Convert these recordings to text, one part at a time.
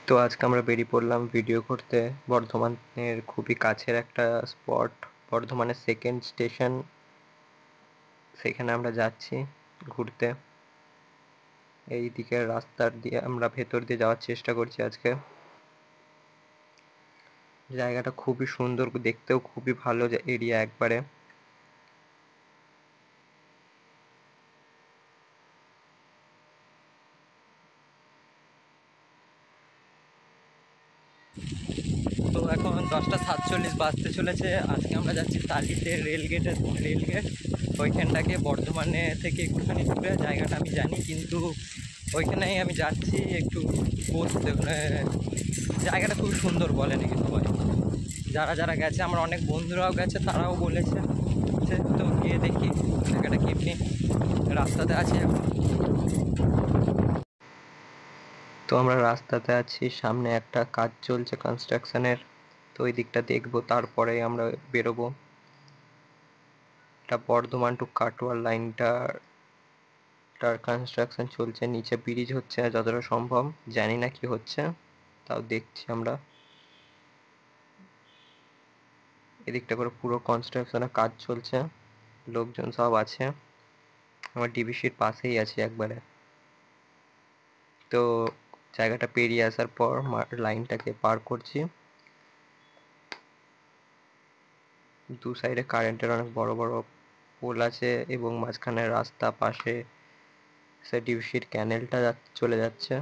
তো আজকে আমরা বেরিয়ে পড়লাম ভিডিও করতে বর্ধমানের খুবই কাছের একটা স্পট, বর্ধমানের সেকেন্ড স্টেশন। সেখানে আমরা যাচ্ছি ঘুরতে। এই দিকের রাস্তার দিয়ে আমরা ভেতর দিয়ে যাওয়ার চেষ্টা করছি আজকে। জায়গাটা খুবই সুন্দর, দেখতেও খুবই ভালো এরিয়া একবারে। তো এখন 10:47 বাজতে চলেছে। আজকে আমরা যাচ্ছি তালিতে রেলগেট ওইখানটাকে, বর্ধমানে থেকে একটুখানি দূরে। জায়গাটা আমি জানি, কিন্তু ওইখানেই আমি যাচ্ছি একটু বসতে। জায়গাটা খুব সুন্দর বলে নাকি সবাই, যারা যারা গেছে, আমার অনেক বন্ধুরাও গেছে, তারাও বলেছে। তো গিয়ে দেখি জায়গাটা কেমনি। রাস্তাতে আছি এখন। তো আমরা রাস্তাতে আছি, সামনে একটা কাজ চলছে কনস্ট্রাকশনের। তো ওই দিকটা দেখবো, তারপরে আমরা বেরোবো। এটা বর্ধমান টু কাটোয়ার লাইনটার কনস্ট্রাকশন চলছে, নিচে ব্রিজ হচ্ছে যতটা সম্ভব। জানি না কি হচ্ছে, তাও দেখছি আমরা। এদিকটা করে পুরো কনস্ট্রাকশনের কাজ চলছে, লোকজন সব আছে। আমার ডিবিসির পাশেই আছে একবারে। তো জায়গাটা পেরিয়ে আসার পর লাইনটাকে পার করছি। দু সাইডে কারেন্টের অনেক বড় বড় পোল আছে, এবং মাঝখানে রাস্তা, পাশে সে ডিবিসির ক্যানেলটা চলে যাচ্ছে।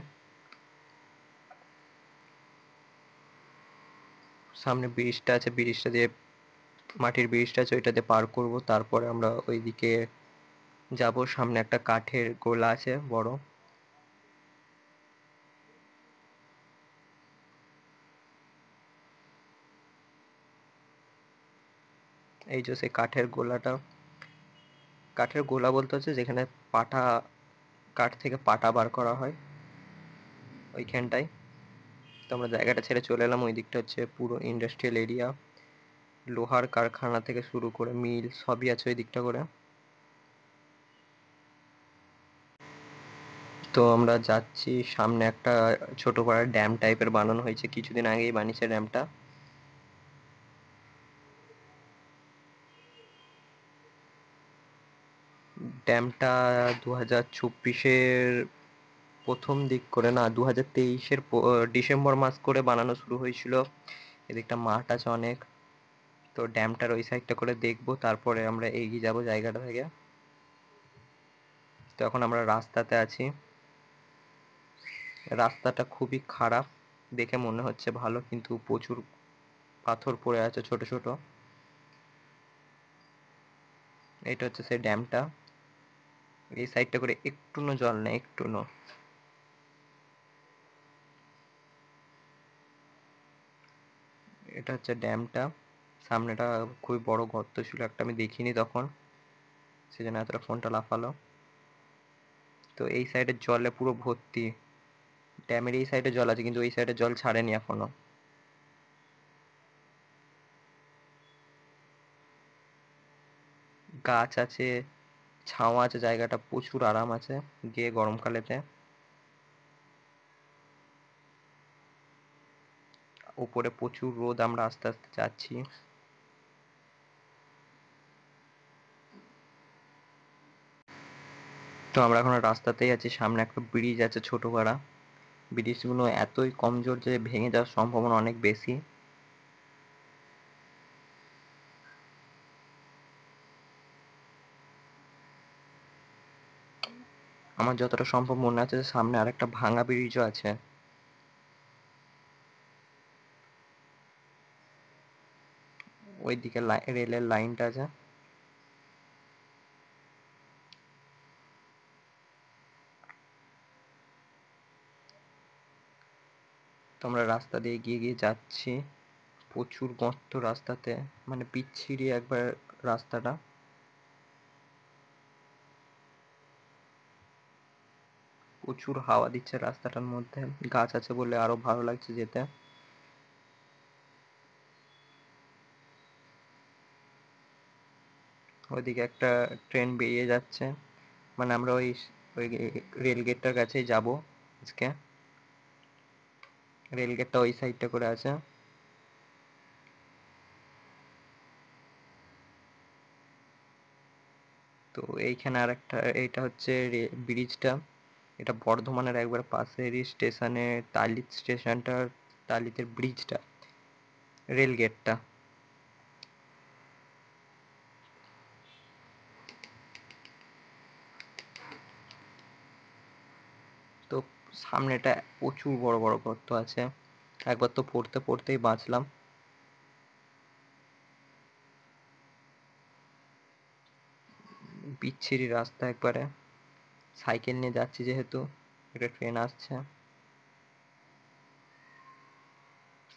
সামনে ব্রিজটা আছে, ব্রিজটা দিয়ে, মাটির ব্রিজটা আছে, ওইটা দিয়ে পার করব। তারপরে আমরা ওইদিকে যাব। সামনে একটা কাঠের গোলা আছে বড়। এই যে সেই কাঠের গোলা বলতে হচ্ছে যেখানে পাটা, কাঠ থেকে পাটা বার করা হয়, ওইখানটায়। তো আমরা জায়গাটা ছেড়ে চলে এলাম। ওই দিকটা হচ্ছে পুরো ইন্ডাস্ট্রিয়াল এরিয়া, লোহার কারখানা থেকে শুরু করে মিল সবই আছে ওই দিকটা করে। তো আমরা যাচ্ছি, সামনে একটা ছোট পাড়ার ড্যাম টাইপের বানানো হয়েছে, কিছুদিন আগেই বানিয়েছে ড্যামটা। ড্যামটা 2024-এর প্রথম দিক করে, না 2023-এর ডিসেম্বর মাস করে বানানো শুরু হয়েছিল। এদিকটা মাঠ আছে অনেক। তো ড্যামটার ওই সাইডটা করে দেখবো, তারপরে আমরা এগিয়ে যাব জায়গাটা থেকে। তো এখন আমরা রাস্তাতে আছি। রাস্তাটা খুবই খারাপ, দেখে মনে হচ্ছে ভালো, কিন্তু প্রচুর পাথর পড়ে আছে ছোট ছোট। এটা হচ্ছে সেই ড্যামটা। এই সাইডটা করে একটুনো জল নেই, একটুনো। এটা হচ্ছে ড্যামটা। সামনেটা খুবই বড় গর্ত ছিল একটা, আমি দেখিনি তখন, সেজন্য এতটা ফোনটা লাফালো। তো এই সাইডের জলে পুরো ভর্তি। ড্যামের এই সাইডে জল আছে, কিন্তু ওই সাইডে জল ছাড়েনি এখনো। গাছ আছে, ছাওয়া আছে, জায়গাটা প্রচুর আরাম আছে গিয়ে গরমকালেতে। উপরে প্রচুর রোদ, আমরা আস্তে আস্তে যাচ্ছি। তো আমরা এখন রাস্তাতেই আছি, সামনে একটা ব্রিজ আছে ছোট পাড়া। ব্রিজগুলো এতই কমজোর যে ভেঙে যাওয়ার সম্ভাবনা অনেক বেশি। আমার যতটা সম্ভব মনে আছে যে সামনে আরেকটা ভাঙা ব্রিজও আছে। ওইদিকে রেলের লাইনটা আছে। তো আমরা রাস্তা দিয়ে গিয়ে গিয়ে যাচ্ছি। প্রচুর গর্ত রাস্তাতে, মানে বিচ্ছিরি একবার রাস্তাটা। প্রচুর হাওয়া দিচ্ছে রাস্তাটার মধ্যে, গাছ আছে বলে আরো ভালো লাগছে যেতে। ওইদিকে একটা ট্রেন বেরিয়ে যাচ্ছে, মানে আমরা ওই ওই রেল গেটটার কাছেই যাব আজকে। রেলগেটটা ওই সাইডটা করে আছে। তো এইখানে আর একটা, এইটা হচ্ছে ব্রিজটা, এটা বর্ধমানের একবার পাশেরই স্টেশনে, তালি স্টেশনটার তালিতে ব্রিজটা, রেল গেটটা। তো সামনেটা প্রচুর বড় বড় গর্ত আছে, একবার তো পড়তে পড়তেই বাঁচলাম। বিচ্ছিরি রাস্তা একবারে, সাইকেল নিয়ে যাচ্ছি যেহেতু, একটা ট্রেন আসছে,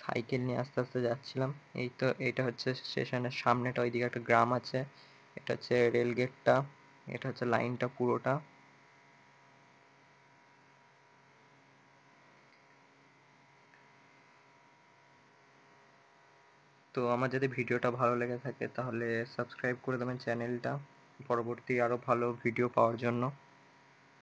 সাইকেল নিয়ে আস্তে আস্তে যাচ্ছিলাম। এই তো এইটা হচ্ছে স্টেশনের সামনেটা, ওইদিকে একটা গ্রাম আছে, এটা হচ্ছে রেল গেটটা, এটা হচ্ছে লাইনটা পুরোটা। তো আমার যদি ভিডিওটা ভালো লেগে থাকে তাহলে সাবস্ক্রাইব করে দেবেন চ্যানেলটা, পরবর্তী আরো ভালো ভিডিও পাওয়ার জন্য।